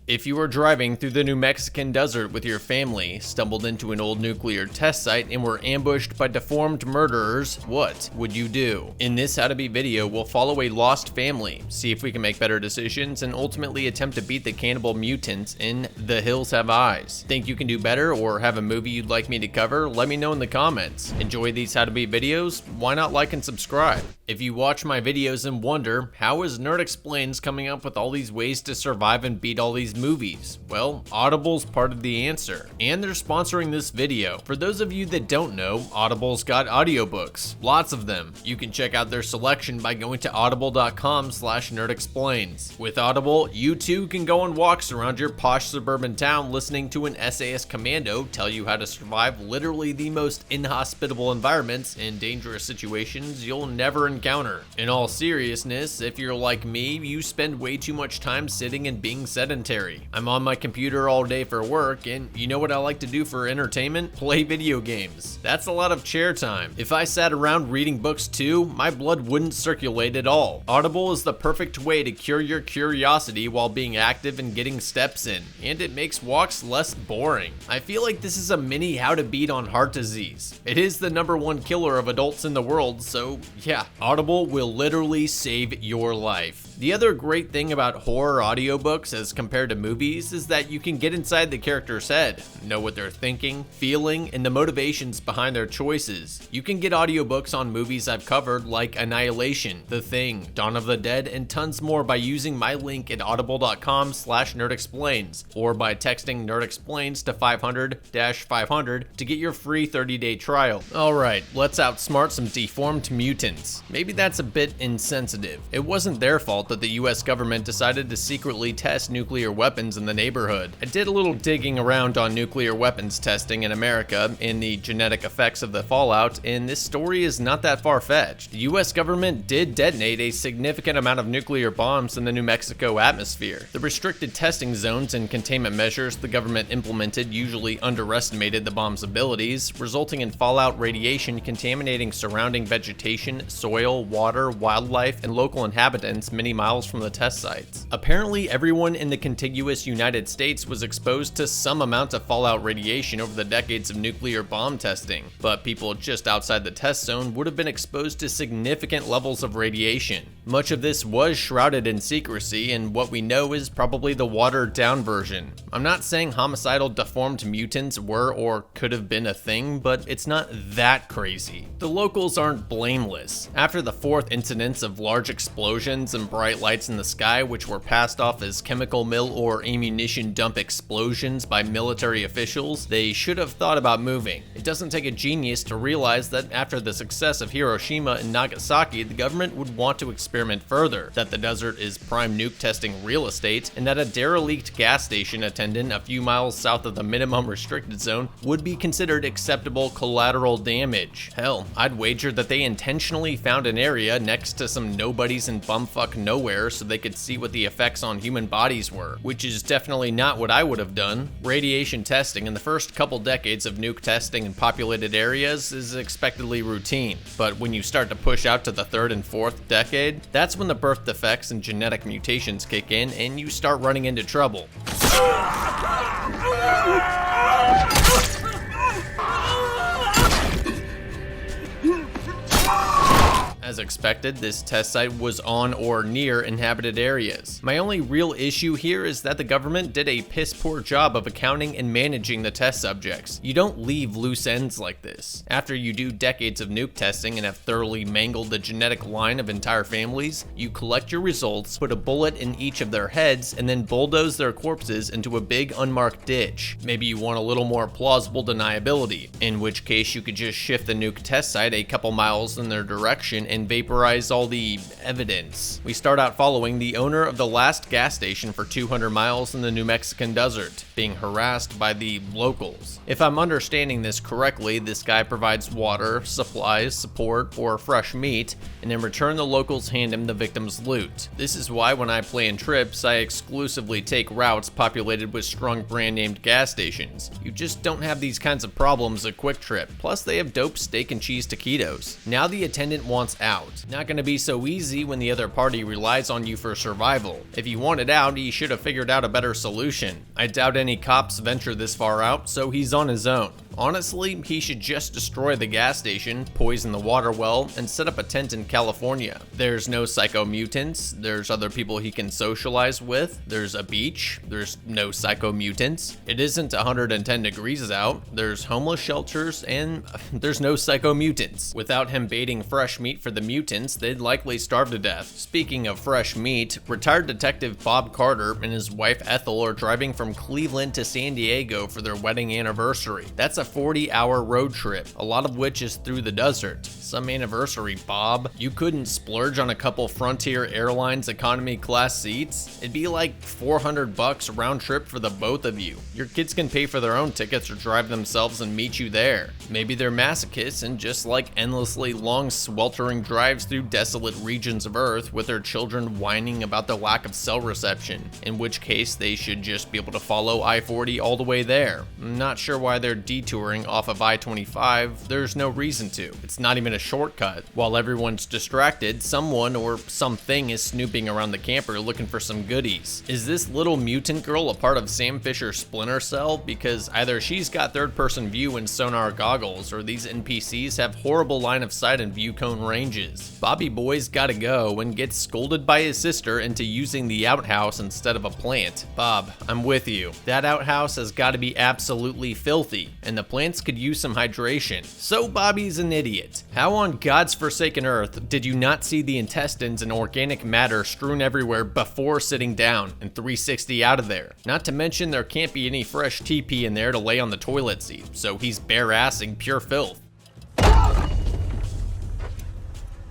If you were driving through the New Mexican desert with your family, stumbled into an old nuclear test site, and were ambushed by deformed murderers, what would you do? In this How to Beat video, we'll follow a lost family, see if we can make better decisions, and ultimately attempt to beat the Cannibal Mutants in The Hills Have Eyes. Think you can do better or have a movie you'd like me to cover? Let me know in the comments. Enjoy these How to Beat videos? Why not like and subscribe? If you watch my videos and wonder, how is Nerd Explains coming up with all these ways to survive and beat all these movies? Well, Audible's part of the answer, and they're sponsoring this video. For those of you that don't know, Audible's got audiobooks, lots of them. You can check out their selection by going to audible.com/nerdexplains. With Audible, you too can go on walks around your posh suburban town listening to an SAS commando tell you how to survive literally the most inhospitable environments and dangerous situations you'll never encounter. In all seriousness, if you're like me, you spend way too much time sitting and being sedentary. I'm on my computer all day for work, and you know what I like to do for entertainment? Play video games. That's a lot of chair time. If I sat around reading books too, my blood wouldn't circulate at all. Audible is the perfect way to cure your curiosity while being active and getting steps in, and it makes walks less boring. I feel like this is a mini How to Beat on heart disease. It is the #1 killer of adults in the world, so yeah, Audible will literally save your life. The other great thing about horror audiobooks as compared to movies is that you can get inside the character's head, know what they're thinking, feeling, and the motivations behind their choices. You can get audiobooks on movies I've covered like Annihilation, The Thing, Dawn of the Dead, and tons more by using my link at audible.com/nerdexplains or by texting nerdexplains to 500-500 to get your free 30-day trial. Alright, let's outsmart some deformed mutants. Maybe that's a bit insensitive. It wasn't their fault that the US government decided to secretly test nuclear weapons in the neighborhood. I did a little digging around on nuclear weapons testing in America and the genetic effects of the fallout, and this story is not that far-fetched. The US government did detonate a significant amount of nuclear bombs in the New Mexico atmosphere. The restricted testing zones and containment measures the government implemented usually underestimated the bomb's abilities, resulting in fallout radiation contaminating surrounding vegetation, soil, water, wildlife, and local inhabitants many miles from the test sites. Apparently, everyone in the contiguous United States was exposed to some amount of fallout radiation over the decades of nuclear bomb testing, but people just outside the test zone would have been exposed to significant levels of radiation. Much of this was shrouded in secrecy, and what we know is probably the watered-down version. I'm not saying homicidal deformed mutants were or could have been a thing, but it's not that crazy. The locals aren't blameless. After the fourth incidence of large explosions and bright lights in the sky, which were passed off as chemical mill or ammunition dump explosions by military officials, they should have thought about moving. It doesn't take a genius to realize that after the success of Hiroshima and Nagasaki, the government would want to experiment further, that the desert is prime nuke testing real estate, and that a derelict gas station attendant a few miles south of the minimum restricted zone would be considered acceptable collateral damage. Hell, I'd wager that they intentionally found an area next to some nobodies in bumfuck nowhere so they could see what the effects on human bodies were, which is definitely not what I would have done. Radiation testing in the first couple decades of nuke testing in populated areas is expectedly routine, but when you start to push out to the third and fourth decade, that's when the birth defects and genetic mutations kick in and you start running into trouble. As expected, this test site was on or near inhabited areas. My only real issue here is that the government did a piss poor job of accounting and managing the test subjects. You don't leave loose ends like this. After you do decades of nuke testing and have thoroughly mangled the genetic line of entire families, you collect your results, put a bullet in each of their heads, and then bulldoze their corpses into a big unmarked ditch. Maybe you want a little more plausible deniability, in which case you could just shift the nuke test site a couple miles in their direction and vaporize all the evidence. We start out following the owner of the last gas station for 200 miles in the New Mexican desert, being harassed by the locals. If I'm understanding this correctly, this guy provides water, supplies, support, or fresh meat, and in return the locals hand him the victim's loot. This is why when I play in trips, I exclusively take routes populated with strong brand-named gas stations. You just don't have these kinds of problems at Quick Trip. Plus, they have dope steak and cheese taquitos. Now the attendant wants out. Not gonna be so easy when the other party relies on you for survival. If he wanted out, he should have figured out a better solution. I doubt any cops venture this far out, so he's on his own. Honestly, he should just destroy the gas station, poison the water well, and set up a tent in California. There's no psycho mutants, there's other people he can socialize with, there's a beach, there's no psycho mutants, it isn't 110 degrees out, there's homeless shelters, and there's no psycho mutants. Without him baiting fresh meat for the mutants, they'd likely starve to death. Speaking of fresh meat, retired detective Bob Carter and his wife Ethel are driving from Cleveland to San Diego for their wedding anniversary. That's a 40-hour road trip, a lot of which is through the desert. Some anniversary, Bob. You couldn't splurge on a couple Frontier Airlines economy class seats? It'd be like $400 round trip for the both of you. Your kids can pay for their own tickets or drive themselves and meet you there. Maybe they're masochists and just like endlessly long sweltering drives through desolate regions of Earth with their children whining about the lack of cell reception, in which case they should just be able to follow I-40 all the way there. I'm not sure why they're detouring off of I-25, there's no reason to. It's not even a shortcut. While everyone's distracted, someone or something is snooping around the camper looking for some goodies. Is this little mutant girl a part of Sam Fisher's Splinter Cell? Because either she's got third-person view and sonar goggles, or these NPCs have horrible line of sight and view cone ranges. Bobby Boy's gotta go and gets scolded by his sister into using the outhouse instead of a plant. Bob, I'm with you. That outhouse has gotta be absolutely filthy, and the plants could use some hydration. So Bobby's an idiot. How on God's forsaken earth did you not see the intestines and organic matter strewn everywhere before sitting down and 360 out of there? Not to mention there can't be any fresh TP in there to lay on the toilet seat, so he's bare-assing pure filth.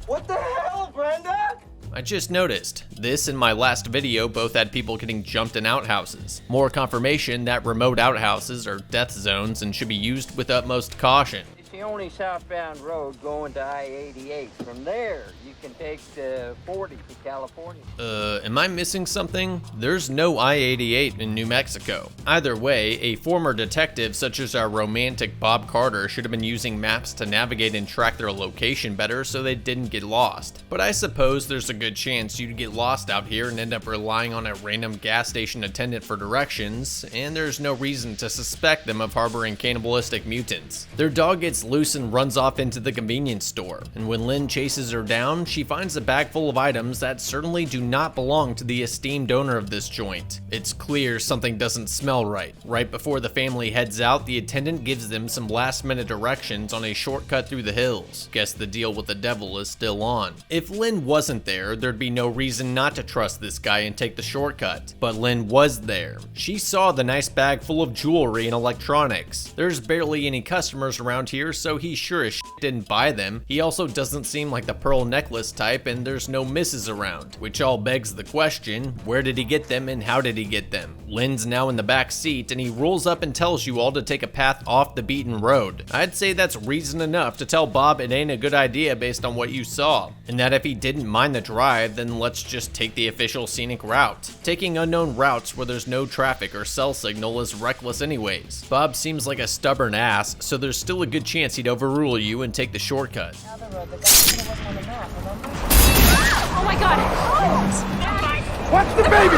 What the hell, Brenda? I just noticed, this and my last video both had people getting jumped in outhouses. More confirmation that remote outhouses are death zones and should be used with utmost caution. It's the only southbound road going to I-88. From there, you can take the 40 to California. Am I missing something? There's no I-88 in New Mexico. Either way, a former detective such as our romantic Bob Carter should have been using maps to navigate and track their location better so they didn't get lost. But I suppose there's a good chance you'd get lost out here and end up relying on a random gas station attendant for directions, and there's no reason to suspect them of harboring cannibalistic mutants. Their dog gets loose and runs off into the convenience store, and when Lynn chases her down, she finds a bag full of items that certainly do not belong to the esteemed owner of this joint. It's clear something doesn't smell right. Right before the family heads out, the attendant gives them some last-minute directions on a shortcut through the hills. Guess the deal with the devil is still on. If Lynn wasn't there, there'd be no reason not to trust this guy and take the shortcut. But Lynn was there. She saw the nice bag full of jewelry and electronics. There's barely any customers around here, so he sure as shit didn't buy them. He also doesn't seem like the pearl necklace type, and there's no misses around, which all begs the question, where did he get them and how did he get them? Lynn's now in the back seat, and he rolls up and tells you all to take a path off the beaten road. I'd say that's reason enough to tell Bob it ain't a good idea based on what you saw, and that if he didn't mind the drive, then let's just take the official scenic route. Taking unknown routes where there's no traffic or cell signal is reckless anyways. Bob seems like a stubborn ass, so there's still a good chance he'd overrule you and take the shortcut. Now the road, the guy wasn't on the map, remember? Oh my god! Oh! Watch the baby!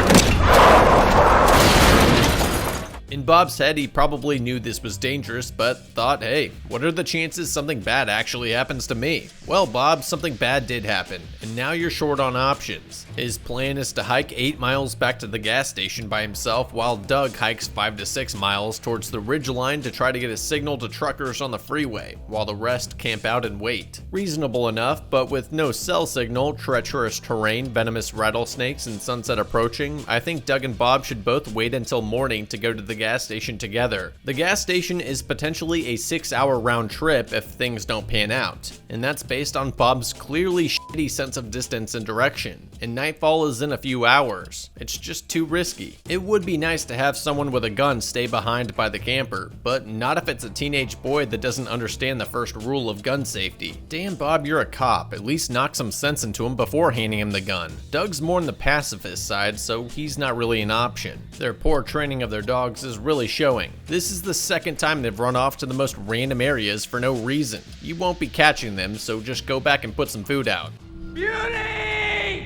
In Bob's head, he probably knew this was dangerous, but thought, hey, what are the chances something bad actually happens to me? Well, Bob, something bad did happen, and now you're short on options. His plan is to hike 8 miles back to the gas station by himself, while Doug hikes 5 to 6 miles towards the ridgeline to try to get a signal to truckers on the freeway, while the rest camp out and wait. Reasonable enough, but with no cell signal, treacherous terrain, venomous rattlesnakes, and sunset approaching, I think Doug and Bob should both wait until morning to go to the gas station together. The gas station is potentially a 6-hour round trip if things don't pan out, and that's based on Bob's clearly shitty sense of distance and direction, and nightfall is in a few hours. It's just too risky. It would be nice to have someone with a gun stay behind by the camper, but not if it's a teenage boy that doesn't understand the first rule of gun safety. Damn, Bob, you're a cop. At least knock some sense into him before handing him the gun. Doug's more on the pacifist side, so he's not really an option. Their poor training of their dogs is really showing. This is the second time they've run off to the most random areas for no reason. You won't be catching them, so just go back and put some food out. Beauty!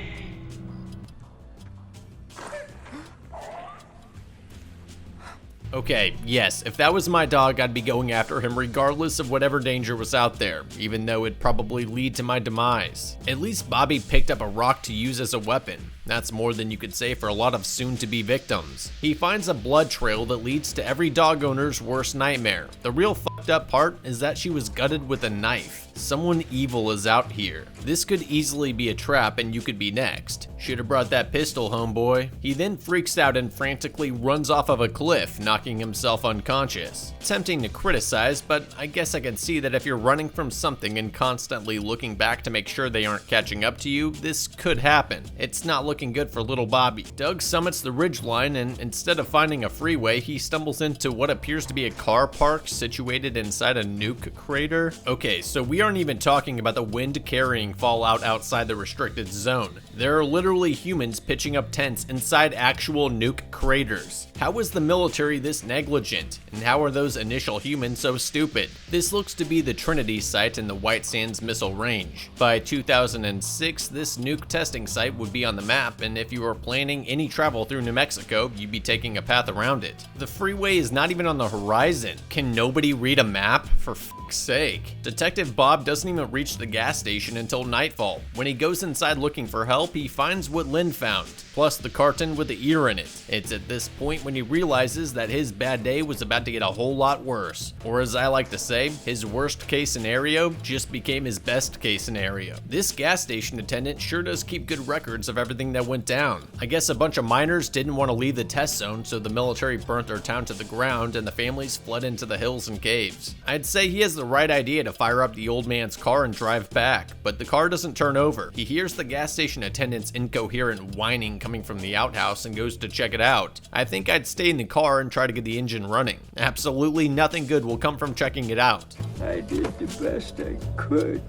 Okay, yes, if that was my dog, I'd be going after him regardless of whatever danger was out there, even though it'd probably lead to my demise. At least Bobby picked up a rock to use as a weapon. That's more than you could say for a lot of soon-to-be victims. He finds a blood trail that leads to every dog owner's worst nightmare. The real fucked up part is that she was gutted with a knife. Someone evil is out here. This could easily be a trap and you could be next. Should've brought that pistol, homeboy. He then freaks out and frantically runs off of a cliff, knocking himself unconscious. Tempting to criticize, but I guess I can see that if you're running from something and constantly looking back to make sure they aren't catching up to you, this could happen. It's not looking good for little Bobby. Doug summits the ridgeline and instead of finding a freeway, he stumbles into what appears to be a car park situated inside a nuke crater. Okay, so we aren't even talking about the wind-carrying fallout outside the restricted zone. There are literally humans pitching up tents inside actual nuke craters. How is the military this negligent? And how are those initial humans so stupid? This looks to be the Trinity site in the White Sands Missile Range. By 2006, this nuke testing site would be on the map, and if you were planning any travel through New Mexico, you'd be taking a path around it. The freeway is not even on the horizon. Can nobody read a map? For fuck's sake. Detective Bob doesn't even reach the gas station until nightfall. When he goes inside looking for help, he finds what Lynn found, plus the carton with the ear in it. It's at this point when he realizes that his bad day was about to get a whole lot worse. Or as I like to say, his worst case scenario just became his best case scenario. This gas station attendant sure does keep good records of everything that went down. I guess a bunch of miners didn't want to leave the test zone, so the military burnt their town to the ground and the families fled into the hills and caves. I'd say he has the right idea to fire up the old man's car and drive back, but the car doesn't turn over. He hears the gas station attendant's incoherent whining coming from the outhouse and goes to check it out. I think I'd stay in the car and try to get the engine running. Absolutely nothing good will come from checking it out. I did the best I could.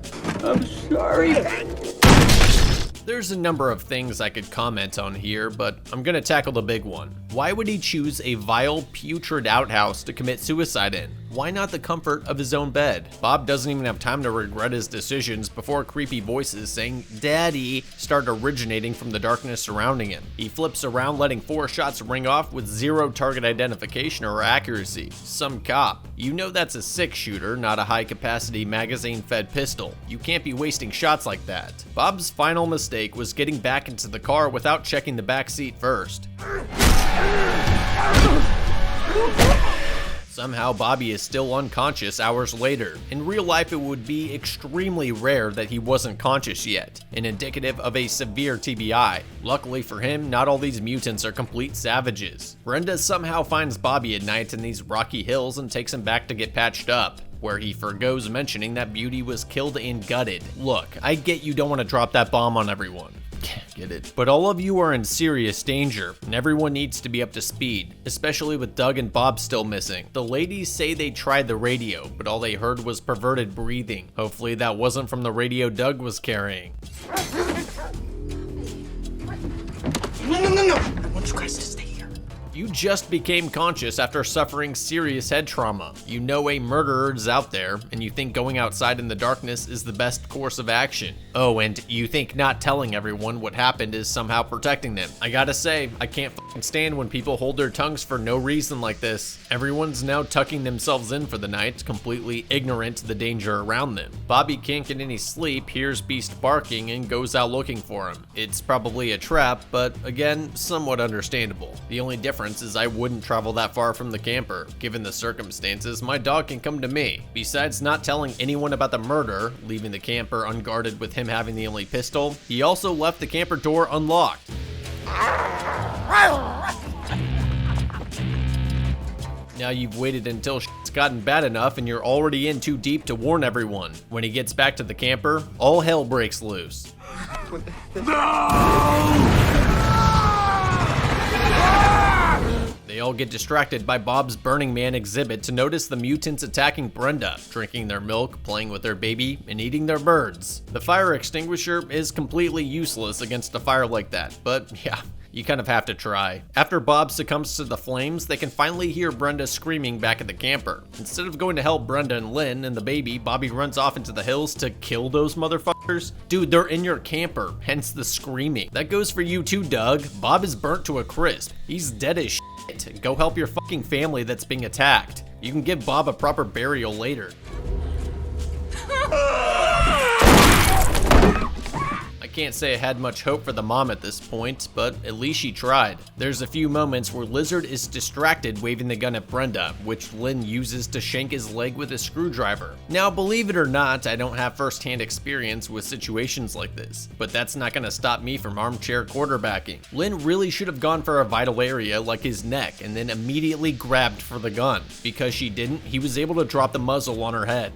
I'm sorry. There's a number of things I could comment on here, but I'm gonna tackle the big one. Why would he choose a vile, putrid outhouse to commit suicide in? Why not the comfort of his own bed? Bob doesn't even have time to regret his decisions before creepy voices saying, "Daddy," start originating from the darkness surrounding him. He flips around, letting 4 shots ring off with 0 target identification or accuracy. Some cop. You know that's a 6-shooter, not a high-capacity magazine-fed pistol. You can't be wasting shots like that. Bob's final mistake was getting back into the car without checking the back seat first. Somehow Bobby is still unconscious hours later. In real life, it would be extremely rare that he wasn't conscious yet, and indicative of a severe TBI. Luckily for him, not all these mutants are complete savages. Brenda somehow finds Bobby at night in these rocky hills and takes him back to get patched up, where he forgoes mentioning that Beauty was killed and gutted. Look, I get you don't want to drop that bomb on everyone. Get it. But all of you are in serious danger, and everyone needs to be up to speed, especially with Doug and Bob still missing. The ladies say they tried the radio, but all they heard was perverted breathing. Hopefully that wasn't from the radio Doug was carrying. No. I want you guys to stay here. You just became conscious after suffering serious head trauma. You know a murderer is out there, and you think going outside in the darkness is the best course of action. Oh, and you think not telling everyone what happened is somehow protecting them. I gotta say, I can't fucking stand when people hold their tongues for no reason like this. Everyone's now tucking themselves in for the night, completely ignorant to the danger around them. Bobby can't get any sleep, hears Beast barking, and goes out looking for him. It's probably a trap, but again, somewhat understandable. The only difference is I wouldn't travel that far from the camper. Given the circumstances, my dog can come to me. Besides not telling anyone about the murder, leaving the camper unguarded with him having the only pistol, he also left the camper door unlocked. Now you've waited until shit's gotten bad enough and you're already in too deep to warn everyone. When he gets back to the camper, all hell breaks loose. They all get distracted by Bob's Burning Man exhibit to notice the mutants attacking Brenda, drinking their milk, playing with their baby, and eating their birds. The fire extinguisher is completely useless against a fire like that, but yeah, You kind of have to try. After Bob succumbs to the flames, they can finally hear Brenda screaming back at the camper. Instead of going to help Brenda and Lynn and the baby, Bobby runs off into the hills to kill those motherfuckers. Dude, they're in your camper, hence the screaming. That goes for you too, Doug. Bob is burnt to a crisp. He's dead as shit. Go help your fucking family that's being attacked. You can give Bob a proper burial later. I can't say I had much hope for the mom at this point, but at least she tried. There's a few moments where Lizard is distracted waving the gun at Brenda, which Lynn uses to shank his leg with a screwdriver. Now, believe it or not, I don't have first-hand experience with situations like this, but that's not gonna stop me from armchair quarterbacking. Lynn really should have gone for a vital area like his neck and then immediately grabbed for the gun. Because she didn't, he was able to drop the muzzle on her head.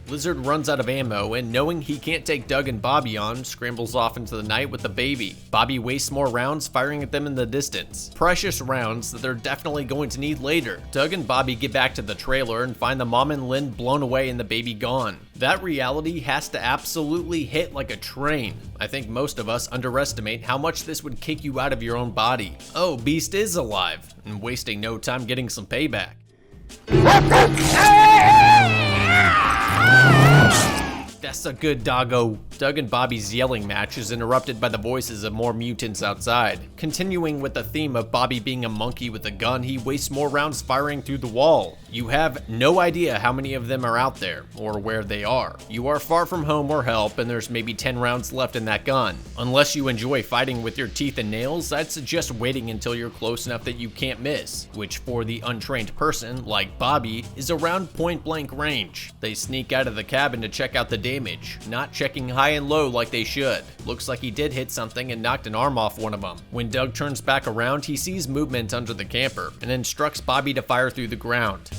Lizard runs out of ammo and, knowing he can't take Doug and Bobby on, scrambles off into the night with the baby. Bobby wastes more rounds firing at them in the distance. Precious rounds that they're definitely going to need later. Doug and Bobby get back to the trailer and find the mom and Lynn blown away and the baby gone. That reality has to absolutely hit like a train. I think most of us underestimate how much this would kick you out of your own body. Oh, Beast is alive, and wasting no time getting some payback. That's a good doggo. Doug and Bobby's yelling match is interrupted by the voices of more mutants outside. Continuing with the theme of Bobby being a monkey with a gun, he wastes more rounds firing through the wall. You have no idea how many of them are out there, or where they are. You are far from home or help, and there's maybe 10 rounds left in that gun. Unless you enjoy fighting with your teeth and nails, I'd suggest waiting until you're close enough that you can't miss, which for the untrained person, like Bobby, is around point-blank range. They sneak out of the cabin to check out the damage, not checking high and low like they should. Looks like he did hit something and knocked an arm off one of them. When Doug turns back around, he sees movement under the camper and instructs Bobby to fire through the ground.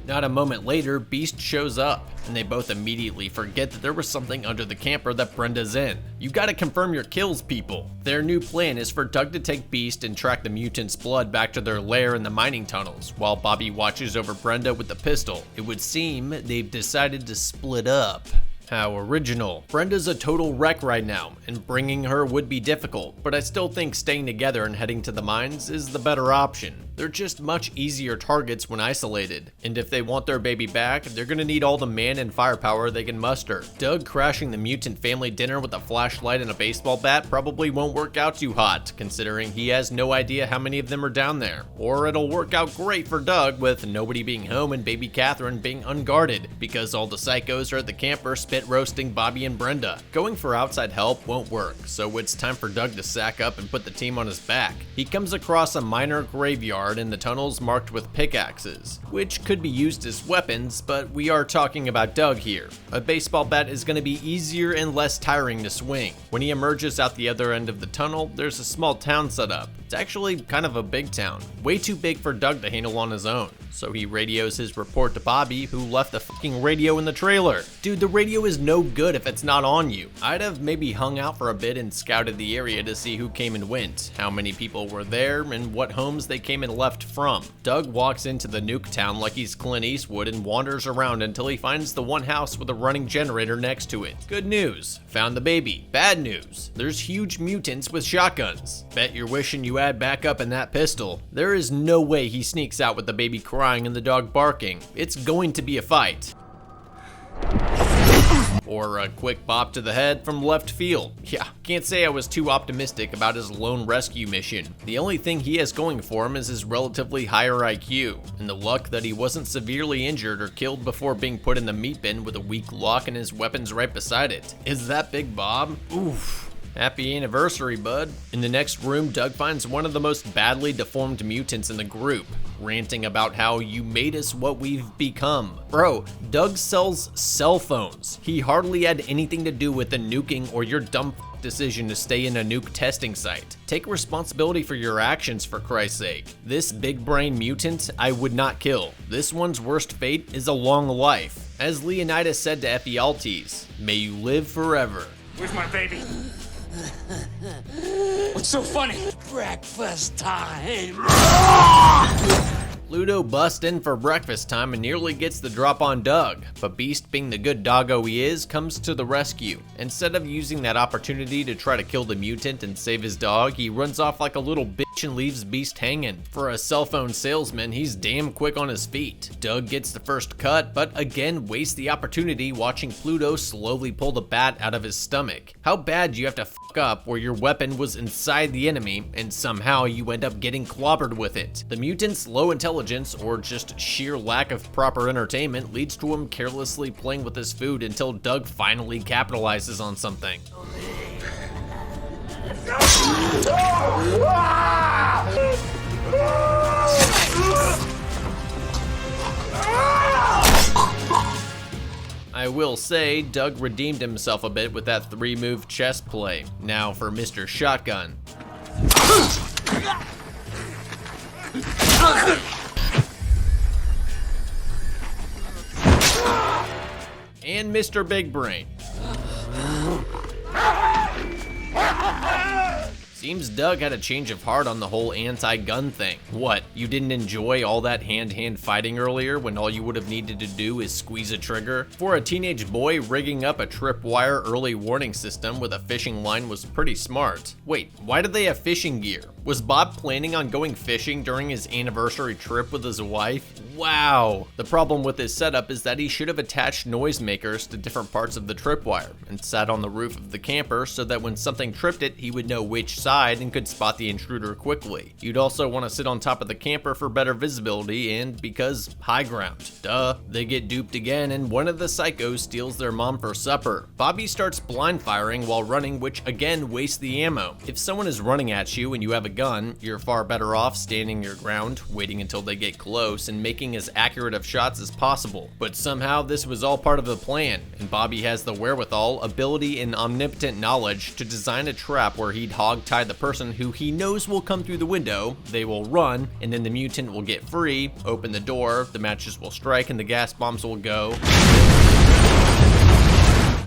Not a moment later, Beast shows up, and they both immediately forget that there was something under the camper that Brenda's in. You gotta confirm your kills, people. Their new plan is for Doug to take Beast and track the mutant's blood back to their lair in the mining tunnels, while Bobby watches over Brenda with the pistol. It would seem they've decided to split up. How original. Brenda's a total wreck right now, and bringing her would be difficult, but I still think staying together and heading to the mines is the better option. They're just much easier targets when isolated, and if they want their baby back, they're gonna need all the man and firepower they can muster. Doug crashing the mutant family dinner with a flashlight and a baseball bat probably won't work out too hot, considering he has no idea how many of them are down there. Or it'll work out great for Doug with nobody being home and baby Catherine being unguarded, because all the psychos are at the camper spit roasting Bobby and Brenda. Going for outside help won't work, so it's time for Doug to sack up and put the team on his back. He comes across a miner graveyard in the tunnels marked with pickaxes, which could be used as weapons, but we are talking about Doug here. A baseball bat is going to be easier and less tiring to swing. When he emerges out the other end of the tunnel, there's a small town set up. It's actually kind of a big town, way too big for Doug to handle on his own. So he radios his report to Bobby, who left the fucking radio in the trailer. Dude, the radio is no good if it's not on you. I'd have maybe hung out for a bit and scouted the area to see who came and went, how many people were there, and what homes they came and left from. Doug walks into the nuke town like he's Clint Eastwood and wanders around until he finds the one house with a running generator next to it. Good news, found the baby. Bad news, there's huge mutants with shotguns. Bet you're wishing you had backup in that pistol. There is no way he sneaks out with the baby crying and the dog barking. It's going to be a fight. Or a quick bop to the head from left field. Yeah, can't say I was too optimistic about his lone rescue mission. The only thing he has going for him is his relatively higher IQ, and the luck that he wasn't severely injured or killed before being put in the meat bin with a weak lock and his weapons right beside it. Is that Big Bob? Oof. Happy anniversary, bud. In the next room, Doug finds one of the most badly deformed mutants in the group, ranting about how you made us what we've become. Bro, Doug sells cell phones. He hardly had anything to do with the nuking or your dumb decision to stay in a nuke testing site. Take responsibility for your actions, for Christ's sake. This big brain mutant I would not kill. This one's worst fate is a long life. As Leonidas said to APPLAUD, may you live forever. Where's my baby? What's so funny? Breakfast time. Pluto busts in for breakfast time and nearly gets the drop on Doug, but Beast, being the good doggo he is, comes to the rescue. Instead of using that opportunity to try to kill the mutant and save his dog, he runs off like a little bitch and leaves Beast hanging. For a cell phone salesman, he's damn quick on his feet. Doug gets the first cut, but again wastes the opportunity watching Pluto slowly pull the bat out of his stomach. How bad do you have to fuck up where your weapon was inside the enemy and somehow you end up getting clobbered with it? The mutant's low intelligence or just sheer lack of proper entertainment leads to him carelessly playing with his food until Doug finally capitalizes on something. I will say, Doug redeemed himself a bit with that 3-move chess play. Now for Mr. Shotgun. And Mr. Big Brain. Seems Doug had a change of heart on the whole anti-gun thing. What, you didn't enjoy all that hand-to-hand fighting earlier when all you would have needed to do is squeeze a trigger? For a teenage boy, rigging up a tripwire early warning system with a fishing line was pretty smart. Wait, why did they have fishing gear? Was Bob planning on going fishing during his anniversary trip with his wife? Wow. The problem with this setup is that he should have attached noisemakers to different parts of the tripwire and sat on the roof of the camper so that when something tripped it, he would know which side and could spot the intruder quickly. You'd also want to sit on top of the camper for better visibility and because high ground. Duh. They get duped again and one of the psychos steals their mom for supper. Bobby starts blind firing while running, which again wastes the ammo. If someone is running at you and you have a gun, you're far better off standing your ground, waiting until they get close and making as accurate of shots as possible. But somehow this was all part of the plan, and Bobby has the wherewithal, ability, and omnipotent knowledge to design a trap where he'd hog-tie the person who he knows will come through the window, they will run, and then the mutant will get free, open the door, the matches will strike, and the gas bombs will go.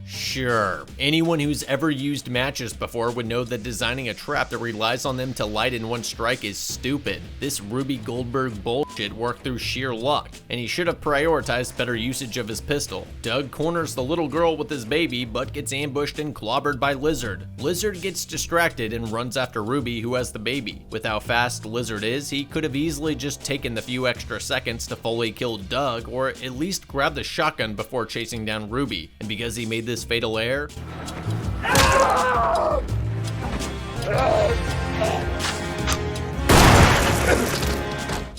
Sure. Anyone who's ever used matches before would know that designing a trap that relies on them to light in one strike is stupid. This Ruby Goldberg bullshit worked through sheer luck, and he should have prioritized better usage of his pistol. Doug corners the little girl with his baby, but gets ambushed and clobbered by Lizard. Lizard gets distracted and runs after Ruby, who has the baby. With how fast Lizard is, he could have easily just taken the few extra seconds to fully kill Doug, or at least grab the shotgun before chasing down Ruby. And because he made this fatal error,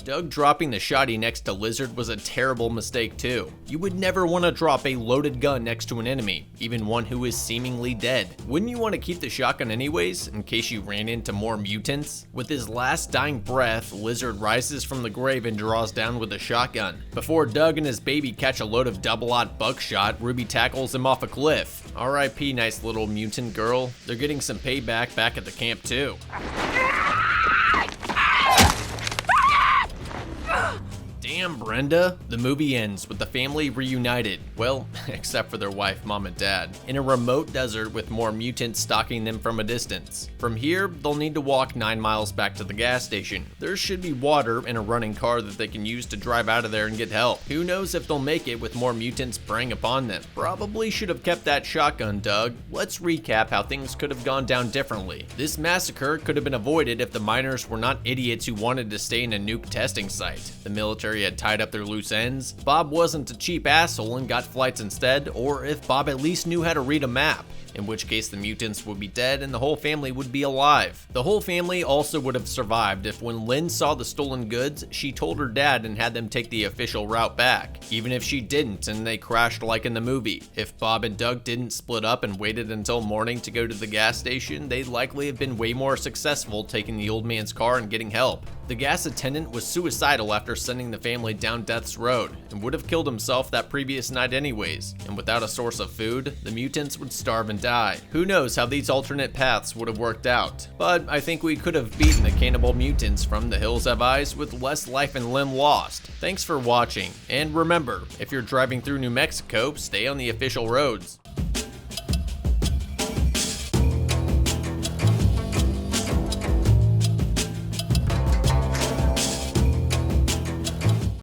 Doug dropping the shotty next to Lizard was a terrible mistake too. You would never want to drop a loaded gun next to an enemy, even one who is seemingly dead. Wouldn't you want to keep the shotgun anyways, in case you ran into more mutants? With his last dying breath, Lizard rises from the grave and draws down with a shotgun. Before Doug and his baby catch a load of double-aught buckshot, Ruby tackles him off a cliff. R.I.P. nice little mutant girl. They're getting some payback back at the camp too. Damn, Brenda. The movie ends with the family reunited. Well, except for their wife, mom, and dad. In a remote desert with more mutants stalking them from a distance. From here, they'll need to walk 9 miles back to the gas station. There should be water and a running car that they can use to drive out of there and get help. Who knows if they'll make it with more mutants preying upon them. Probably should have kept that shotgun, Doug. Let's recap how things could have gone down differently. This massacre could have been avoided if the miners were not idiots who wanted to stay in a nuke testing site. The military had tied up their loose ends, Bob wasn't a cheap asshole and got flights instead, or if Bob at least knew how to read a map, in which case the mutants would be dead and the whole family would be alive. The whole family also would have survived if when Lynn saw the stolen goods, she told her dad and had them take the official route back, even if she didn't and they crashed like in the movie. If Bob and Doug didn't split up and waited until morning to go to the gas station, they'd likely have been way more successful taking the old man's car and getting help. The gas attendant was suicidal after sending the family down Death's Road and would have killed himself that previous night anyways, and without a source of food, the mutants would starve and die. Who knows how these alternate paths would have worked out, but I think we could have beaten the Cannibal Mutants from The Hills Have Eyes with less life and limb lost. Thanks for watching, and remember, if you're driving through New Mexico, stay on the official roads.